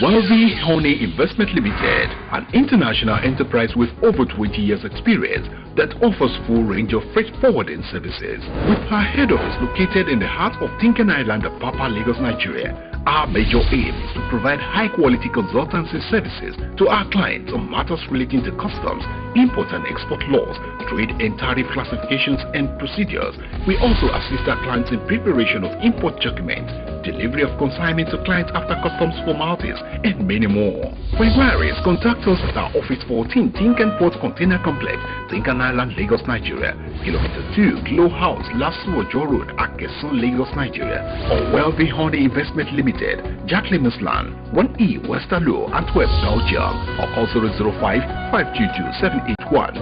Wealthy Honey Investment Limited, an international enterprise with over 20 years experience that offers full range of freight forwarding services. With our head office located in the heart of Tinkan Island, Apapa, Lagos, Nigeria, our major aim is to provide high-quality consultancy services to our clients on matters relating to customs, import and export laws, trade and tariff classifications and procedures. We also assist our clients in preparation of import documents, delivery of consignment to clients after customs formalities, and many more. For inquiries, contact us at our Office 14, Tinkan Port Container Complex, Tinkan Island, Lagos, Nigeria, Kilometer 2, Glow House, Lasu Ojo Road, Akeson, Lagos, Nigeria, or Wealthy Honey Investment Limited, Jacqueline Mislan, 1E, Westerlo, Antwerp, Belgium, or call 005-522-781,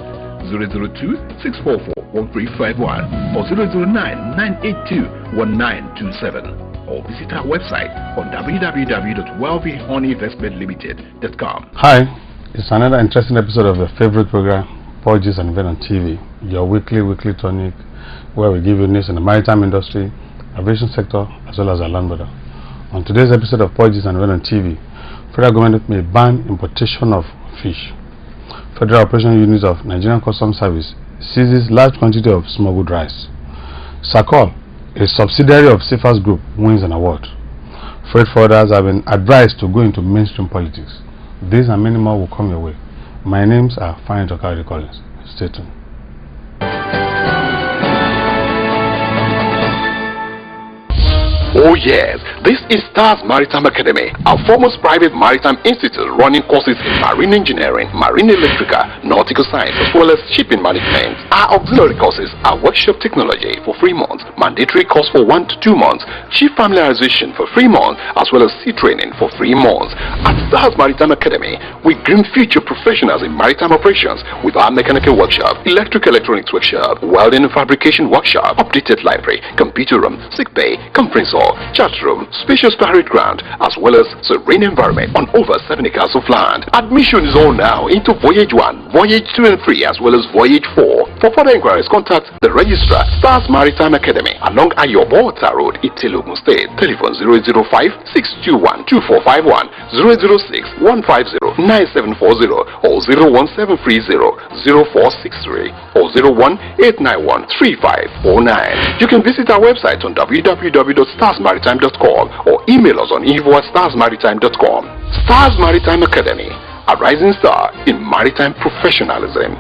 002-644-1351, or 009-982-1927. Or visit our website on www.wealthyhoneyyinvestmentlimited.com. Hi, it's another interesting episode of your favorite program, PORTGIST and Event on TV, your weekly tonic where we give you news in the maritime industry, aviation sector, as well as our land border. On today's episode of PORTGIST and Event on TV, federal government may ban importation of fish. Federal Operation Unit of Nigerian Customs Service seizes large quantity of smuggled rice. SACOL, a subsidiary of Cephas Group, wins an award. Freight forwarders have been advised to go into mainstream politics. These and many more will come your way. My names are Fine Tokari Collins. Stay tuned. Oh yes, this is Stars Maritime Academy, our foremost private maritime institute running courses in marine engineering, marine electrical, nautical science, as well as shipping management. Our auxiliary courses are workshop technology for 3 months, mandatory course for 1 to 2 months, ship familiarization for 3 months, as well as sea training for 3 months. At Stars Maritime Academy, we groom future professionals in maritime operations with our mechanical workshop, electrical electronics workshop, welding and fabrication workshop, updated library, computer room, sick bay, conference hall, chat room, spacious parade ground, as well as serene environment on over 7 acres of land. Admission is on now into Voyage 1, Voyage 2 and 3, as well as Voyage 4. For further inquiries, contact the registrar, Stars Maritime Academy, along Ayobo Ota Road, Itilogun State. Telephone 005-621-2451, 006-150-9740, or 01730-0463, or 01-891-3549. You can visit our website on www.starsmaritime.com or email us on info@starsmaritime.com. Stars Maritime Academy, a rising star in maritime professionalism.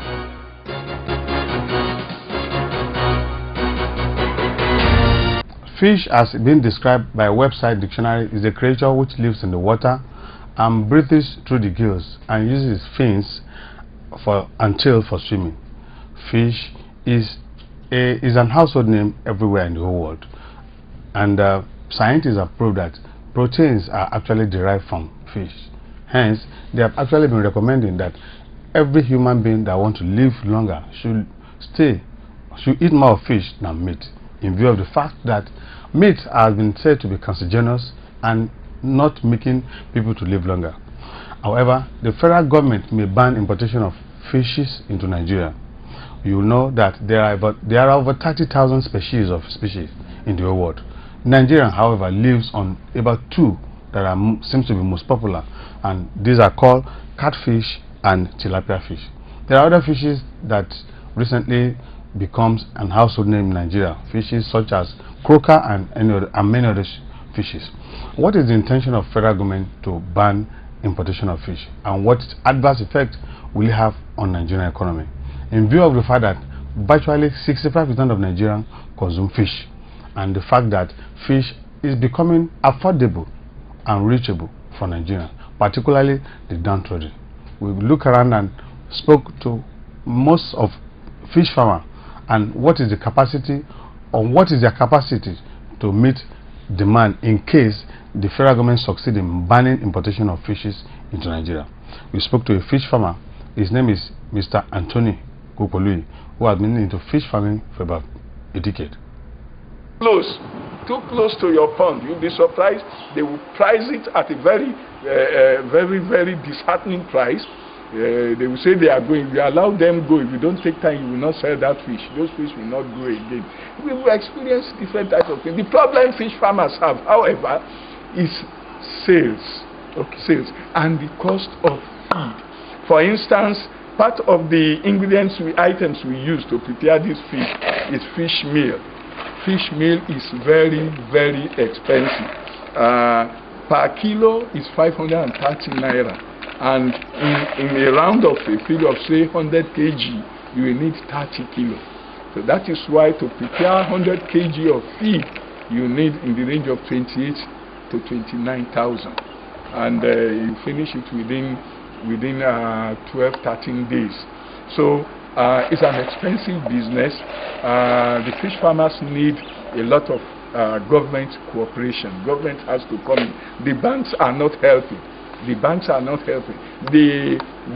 Fish, as been described by a website dictionary, is a creature which lives in the water and breathes through the gills and uses its fins and tail for swimming. Fish is an household name everywhere in the whole world, and scientists have proved that proteins are actually derived from fish. Hence, they have actually been recommending that every human being that wants to live longer should eat more fish than meat, in view of the fact that meat has been said to be carcinogenous and not making people to live longer. However, the federal government may ban importation of fishes into Nigeria. You know that there are over 30,000 species in the whole world. Nigeria, however, lives on about 2 that seems to be most popular, and these are called catfish and tilapia fish. There are other fishes that recently becomes an household name in Nigeria, fishes such as croaker and many other fishes. What is the intention of federal government to ban importation of fish, and what adverse effect will it have on Nigerian economy, in view of the fact that virtually 65% of Nigerians consume fish, and the fact that fish is becoming affordable and reachable for Nigerians, particularly the downtrodden? We look around and spoke to most of fish farmers, and what is the capacity, or what is their capacity to meet demand in case the federal government succeed in banning importation of fishes into Nigeria. We spoke to a fish farmer. His name is Mr. Anthony Kukolui, who has been into fish farming for about a decade. Too close to your pond, you'll be surprised. They will price it at a very disheartening price. They will say they are going. We allow them go. If you don't take time, you will not sell that fish. Those fish will not go again. We will experience different types of things. The problem fish farmers have, however, is sales. Okay, sales and the cost of feed. For instance, part of the items we use to prepare this feed is fish meal. Fish meal is very, very expensive. Per kilo is 530 naira, and in a round of a feed of say 100 kg, you will need 30 kilo. So that is why to prepare 100 kg of feed, you need in the range of 28 to 29,000, and you finish it within 12-13 days. So it's an expensive business. The fish farmers need a lot of government cooperation. Government has to come in. The banks are not helping.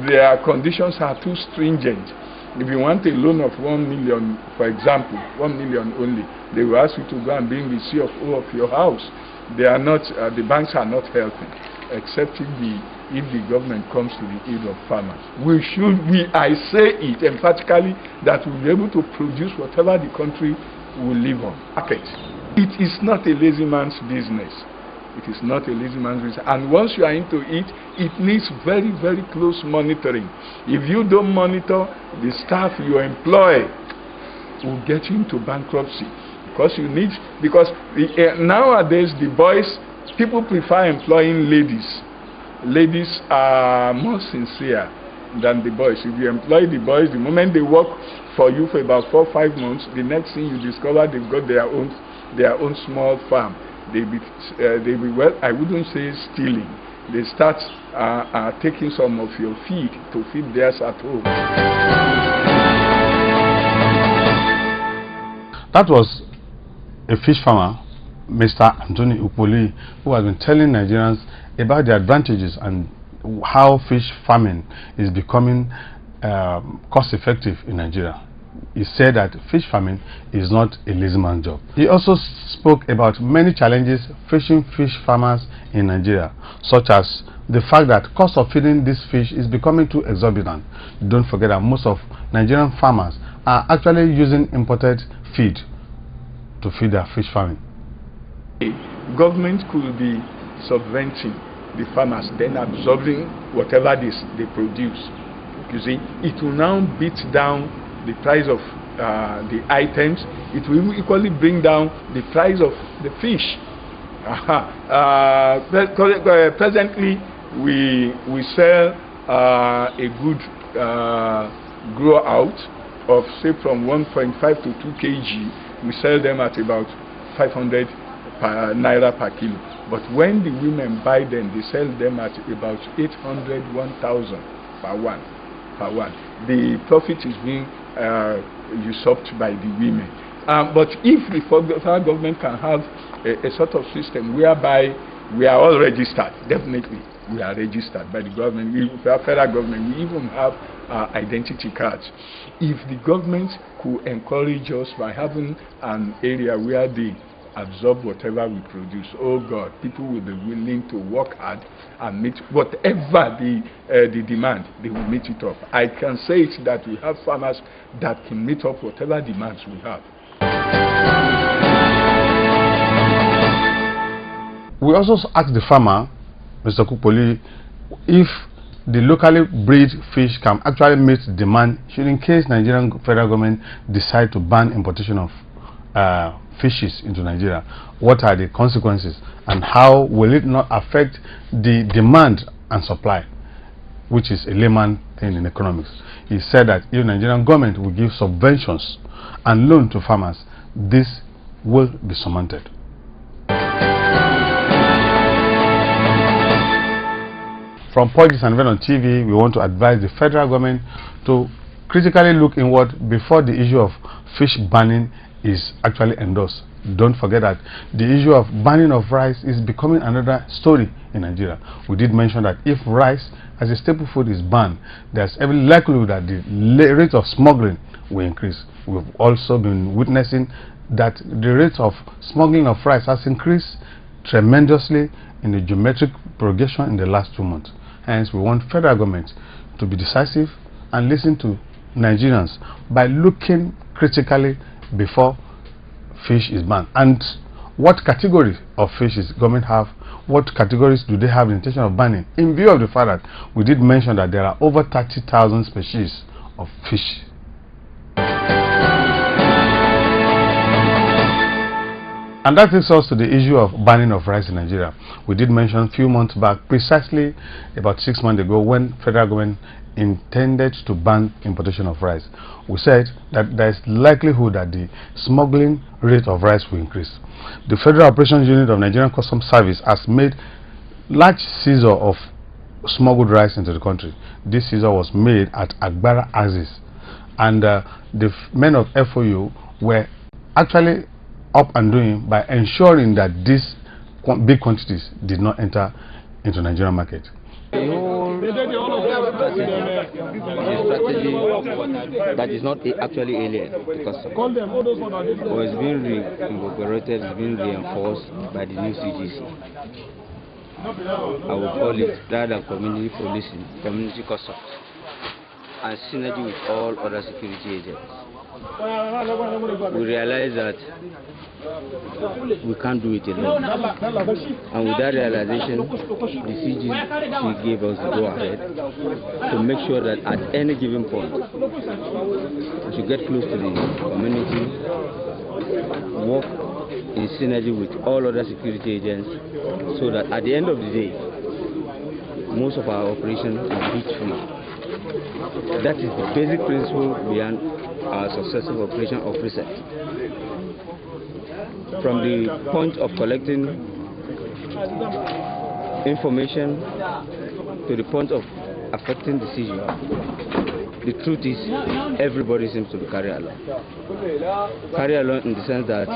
Their conditions are too stringent. If you want a loan of 1 million, for example, 1 million only, they will ask you to go and bring the CFO of your house. They are not. The banks are not helping, except if the government comes to the aid of farmers. I say it emphatically, that we'll be able to produce whatever the country will live on. It is not a lazy man's business. It is not a lazy man's business. And once you are into it, it needs very, very close monitoring. If you don't monitor, the staff you employ will get you into bankruptcy. Because nowadays the boys, people prefer employing ladies. Ladies are more sincere than the boys. If you employ the boys, the moment they work for you for about 4 or 5 months, the next thing you discover they've got their own small farm. They be well, I wouldn't say stealing. They start taking some of your feed to feed theirs at home. That was a fish farmer, Mr. Anthony Upoli, who has been telling Nigerians about the advantages and how fish farming is becoming cost-effective in Nigeria. He said that fish farming is not a lazy man's job. He also spoke about many challenges facing fish farmers in Nigeria, such as the fact that cost of feeding this fish is becoming too exorbitant. Don't forget that most of Nigerian farmers are actually using imported feed to feed their fish farming. Government could be subventing the farmers, then absorbing whatever they produce. You see, it will now beat down the price of the items. It will equally bring down the price of the fish. Presently, we sell a good grow out of say from 1.5 to 2 kg. We sell them at about 500 naira per kilo. But when the women buy them, they sell them at about 800, 1,000 per one. The profit is being usurped by the women. But if the federal government can have a sort of system whereby we are all registered, definitely we are registered by the government. We have federal government. We even have identity cards. If the government could encourage us by having an area where they absorb whatever we produce, oh God, people will be willing to work hard and meet whatever the demand. They will meet it up. I can say it that we have farmers that can meet up whatever demands we have. We also asked the farmer, Mr. Kupoli, if the locally breed fish can actually meet demand should in case Nigerian federal government decide to ban importation of fishes into Nigeria. What are the consequences and how will it not affect the demand and supply, which is a layman thing in economics? He said that if Nigerian government will give subventions and loan to farmers, this will be surmounted. From PORTGIST and on TV, we want to advise the federal government to critically look inward before the issue of fish banning is actually endorsed. Don't forget that the issue of banning of rice is becoming another story in Nigeria. We did mention that if rice as a staple food is banned, there's every likelihood that the rate of smuggling will increase. We've also been witnessing that the rate of smuggling of rice has increased tremendously in a geometric progression in the last 2 months. Hence, we want federal government to be decisive and listen to Nigerians by looking critically before fish is banned. And what category of fishes government have, what categories do they have the intention of banning, in view of the fact that we did mention that there are over 30,000 species of fish. And that takes us to the issue of banning of rice in Nigeria. We did mention a few months back, precisely about 6 months ago, when federal government intended to ban importation of rice. We said that there is likelihood that the smuggling rate of rice will increase. The Federal Operations Unit of Nigerian Customs Service has made large seizure of smuggled rice into the country. This seizure was made at Agbara Axis, and the men of FOU were actually up and doing by ensuring that these big quantities did not enter into Nigerian market. The whole strategy that is not actually alien because it's being reincorporated, it's being reinforced by the new CGC. I would call it rather than community policing, community customs, and synergy with all other security agents. We realize that we can't do it alone, and with that realization, the CGC gave us the go ahead to make sure that at any given point we should get close to the community, work in synergy with all other security agents, so that at the end of the day, most of our operations are heat free. That is the basic principle behind our successful operation of reset. From the point of collecting information to the point of affecting decision, the truth is everybody seems to be carried along. Carried along in the sense that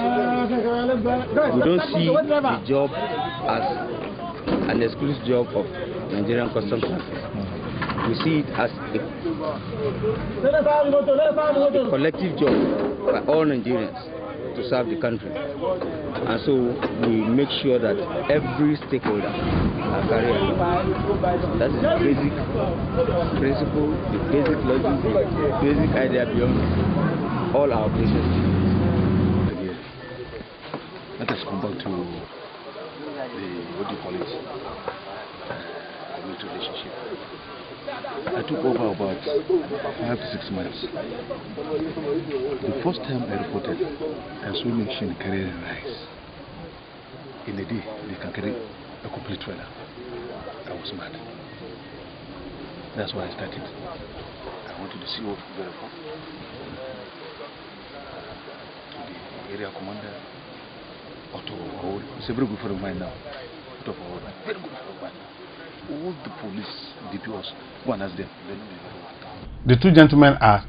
we don't see the job as an exclusive job of Nigerian Customs Service. We see it as a collective job by all Nigerians to serve the country. And so we make sure that every stakeholder are carried along. That is the basic principle, the basic logic, the basic idea beyond all our operations. Let us come back to the, what do you call it, community relationship. I took over about 5 to 6 months. The first time I reported a swimming machine carrying rice. In a day, they can carry a complete trailer. I was mad. That's why I started. I wanted to see what verify. The area commander, Otto, it's a very good friend of mine now. Otto, very good friend of mine. All the police DPOs, go and ask them. They know me very well. The two gentlemen are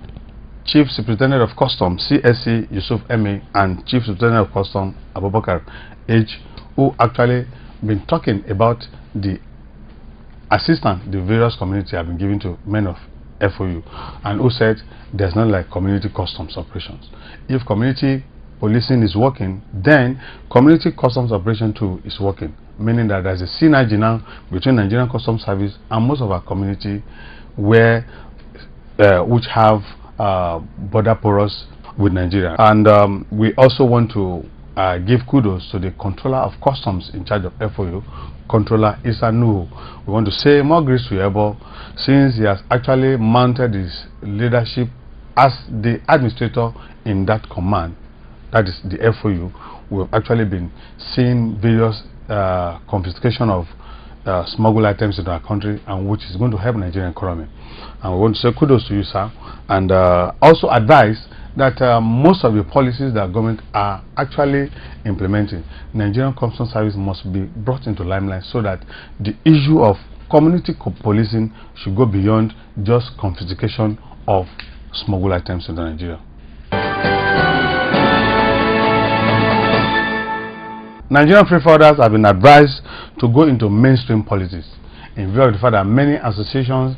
Chief Superintendent of Customs CSC Yusuf Eme and Chief Superintendent of Customs Abubakar H, who actually been talking about the assistance the various communities have been giving to men of FOU, and who said there's not like community customs operations. If community policing is working, then community customs operation too is working, meaning that there's a synergy now between Nigerian Customs Service and most of our community where which have border porous with Nigeria. And we also want to give kudos to the controller of customs in charge of FOU, Controller Issa Nuhu. We want to say more grace to Ebo, since he has actually mounted his leadership as the administrator in that command, that is the FOU. We have actually been seeing various confiscation of smuggled items into our country, and which is going to help Nigerian economy. And we want to say kudos to you, sir, and also advise that most of the policies that government are actually implementing, Nigerian Customs Service must be brought into limelight, so that the issue of community policing should go beyond just confiscation of smuggled items into Nigeria. Nigerian free forwarders have been advised to go into mainstream politics, in view of the fact that many associations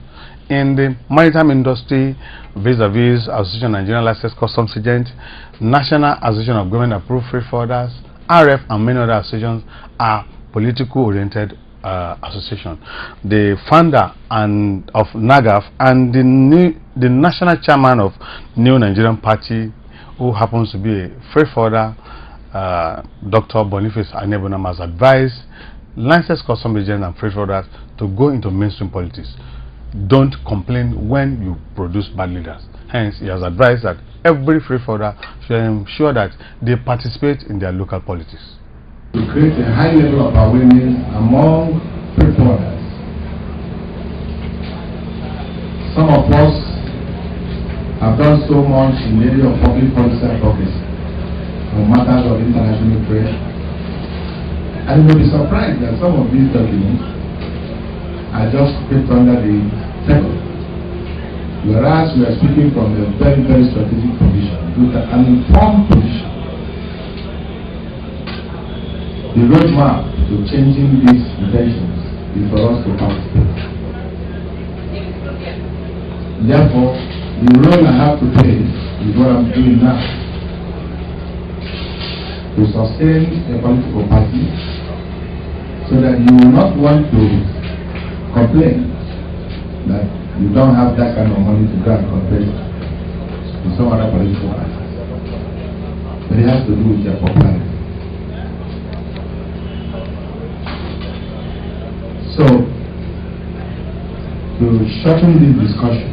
in the maritime industry, vis-a-vis Association of Nigerian Licensed Customs Agents, National Association of Government Approved Freight Forwarders, RF, and many other associations are political oriented associations. The founder of NAGAF and the national chairman of New Nigerian Party, who happens to be a freight forwarder, Dr. Boniface Anebonam has advised licensed custom agents and freight forwarders to go into mainstream politics. Don't complain when you produce bad leaders. Hence, he has advised that every freight forwarder should ensure that they participate in their local politics. To create a high level of awareness among freight forwarders. Some of us have done so much in the area of public policy advocacy on matters of international trade, and you will be surprised that some of these documents are just kept under the table, whereas we are speaking from a very, very strategic position, with an informed position. The roadmap to changing these intentions is for us to participate. Therefore, the role I have to play is what I'm doing now. To sustain a political party so that you will not want to complain that you don't have that kind of money to go and compare to some other political party. But it has to do with your popularity. So, to shorten this discussion,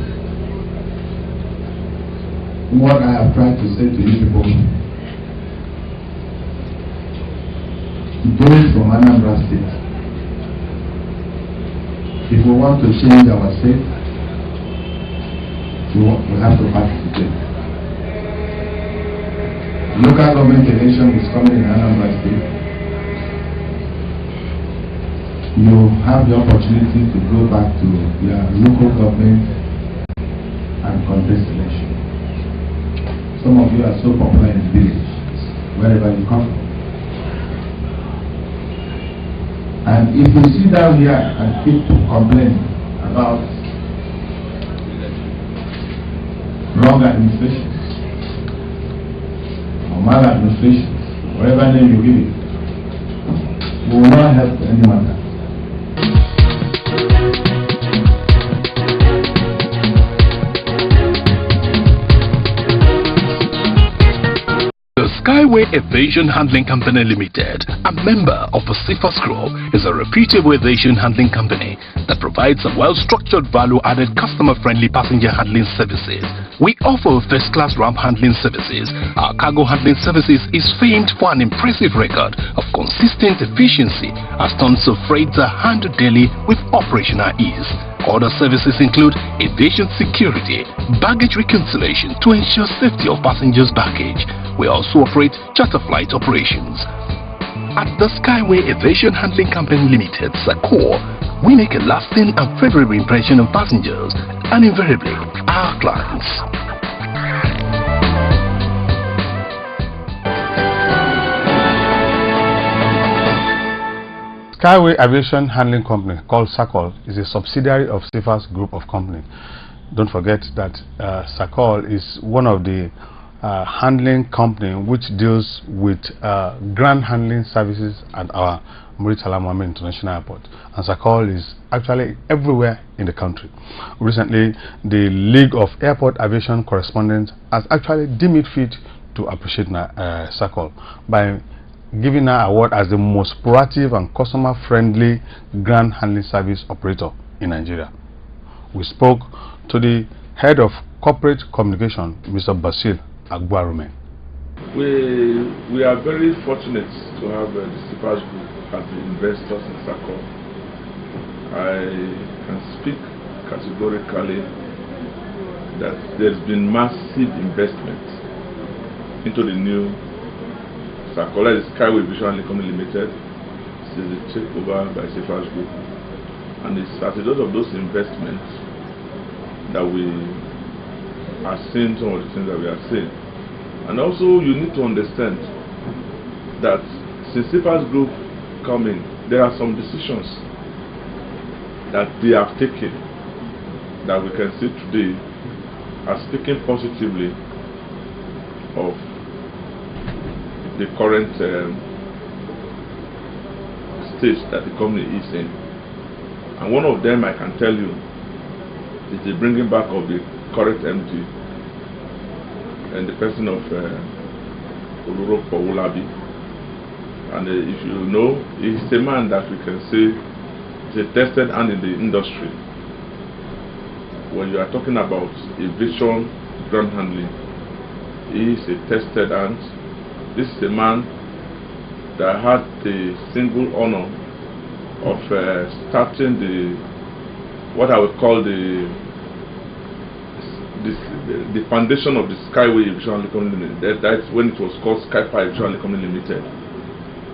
what I have tried to say to you people, those from Anambra State, if we want to change our state, we have to participate. Local government election is coming in Anambra State. You have the opportunity to go back to your local government and contest election. Some of you are so popular in the village, wherever you come from. And if you sit down here and keep complaining about wrong administrations or maladministrations, whatever name you give it, will not help any matter. Skyway Aviation Handling Company Limited, a member of the CIFAS Group, is a reputable aviation handling company that provides a well-structured, value-added, customer-friendly passenger handling services. We offer first-class ramp handling services. Our cargo handling services is famed for an impressive record of consistent efficiency, as tons of freight are handled daily with operational ease. Other services include aviation security, baggage reconciliation to ensure safety of passengers' baggage. We also operate charter flight operations. At the Skyway Aviation Handling Company Limited, SACOR, we make a lasting and favorable impression on passengers and invariably our clients. Skyway Aviation Handling Company, called SACOL, is a subsidiary of CIFAS Group of Company. Don't forget that SACOL is one of the handling company which deals with ground handling services at our Muritala Mohammed International Airport. And SACOL is actually everywhere in the country. Recently, the League of Airport Aviation Correspondents has actually deemed it fit to appreciate SACOL by giving her award as the most proactive and customer-friendly ground handling service operator in Nigeria. We spoke to the head of corporate communication, Mr. Basil Agbarume. We are very fortunate to have the CIFAS Group as the investors in SACOL. I can speak categorically that there's been massive investment into the new SACOL, is Skyway Aviation Handling Company Limited. This is the takeover by CIFAS Group, and it's as a result of those investments that we are seeing some of the things that we are seeing. And also, you need to understand that since CIFAS Group come in, there are some decisions that they have taken that we can see today are speaking positively of the current stage that the company is in. And one of them, I can tell you, is the bringing back of the current MD and the person of Oluro Powulabi And if you know, he's a man that we can say is a tested hand in the industry. When you are talking about aviation ground handling, he is a tested hand. This is a man that had the single honor of starting what I would call the foundation of the Skyway Aviation Company Limited. That's when it was called Skyfire Aviation Company Limited.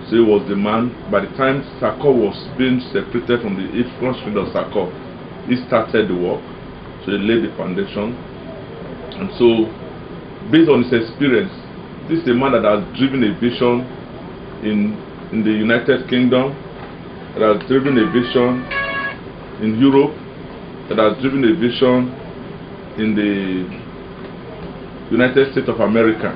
So he was the man. By the time SACO was being separated from the front street of SACO, he started the work. So he laid the foundation. And so, based on his experience, this is a man that has driven aviation in the United Kingdom, that has driven aviation in Europe, that has driven aviation in the United States of America.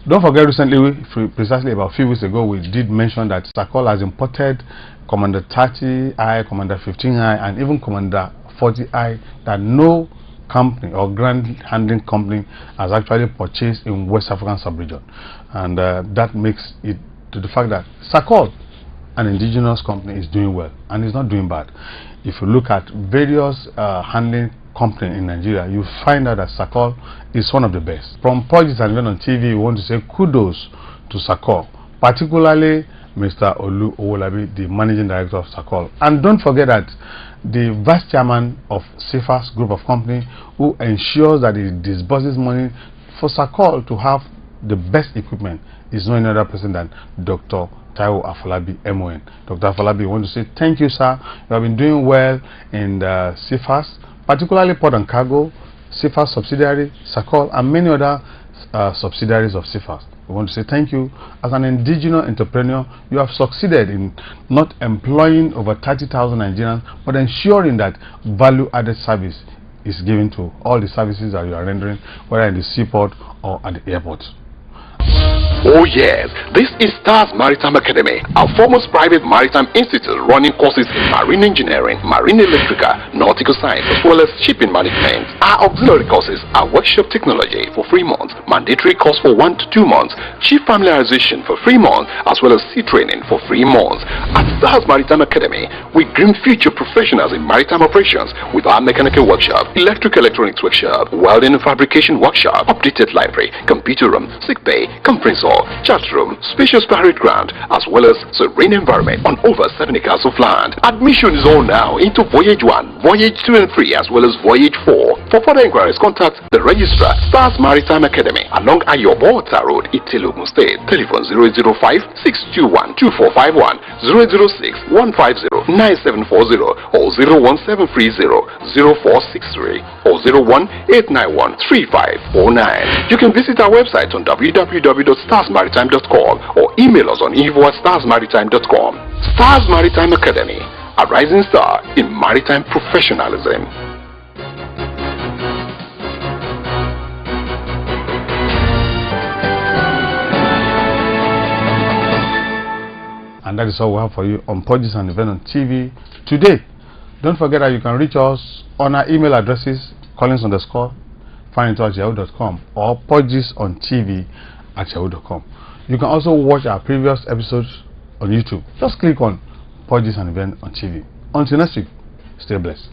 Don't forget, recently, precisely about a few weeks ago, we did mention that SACOL has imported Commander 30I, Commander 15I, and even Commander 40I that no company or ground handling company has actually purchased in West African sub-region. And that makes it to the fact that SACOL, an indigenous company, is doing well and is not doing bad. If you look at various handling company in Nigeria, you find out that SACOL is one of the best. From PORTGIST and even on TV, we want to say kudos to SACOL, particularly Mr. Olu Owolabi, the managing director of SACOL. And don't forget that the vice chairman of CFAS group of company, who ensures that he disburses money for SACOL to have the best equipment, is no other person than Dr. Taiwo Afolabi, MON. Dr. Afolabi, we want to say thank you, sir. You have been doing well in the CFAS, particularly Port and Cargo, CFAS subsidiary, SACOL, and many other subsidiaries of CFAS. We want to say thank you. As an indigenous entrepreneur, you have succeeded in not employing over 30,000 Nigerians, but ensuring that value-added service is given to all the services that you are rendering, whether in the seaport or at the airport. Oh yes, this is Stars Maritime Academy, our foremost private maritime institute running courses in marine engineering, marine electrical, nautical science, as well as shipping management. Our auxiliary courses are workshop technology for 3 months, mandatory course for 1 to 2 months, ship familiarization for 3 months, as well as sea training for 3 months. At Stars Maritime Academy, we groom future professionals in maritime operations with our mechanical workshop, electrical electronics workshop, welding and fabrication workshop, updated library, computer room, sick bay, conference hall, chat room, spacious parade ground, as well as serene environment on over 7 acres of land. Admission is on now into Voyage 1, Voyage 2 and 3, as well as Voyage 4. For further inquiries, contact the registrar, Stars Maritime Academy, along Ayobo Ota Road, Itelugun State. Telephone 005-621-2451, 006-150-9740, or 01730-0463, or 01-891-3549. You can visit our website on www.starsmaritime.com or email us on info@starsmaritime.com. Stars Maritime Academy, a rising star in maritime professionalism. And that is all we have for you on PORTGIST and Event on TV today. Don't forget that you can reach us on our email addresses, collins_findinto@yahoo.com or PORTGISTontv@yahoo.com. You can also watch our previous episodes on YouTube. Just click on PORTGIST and Event on TV. Until next week, stay blessed.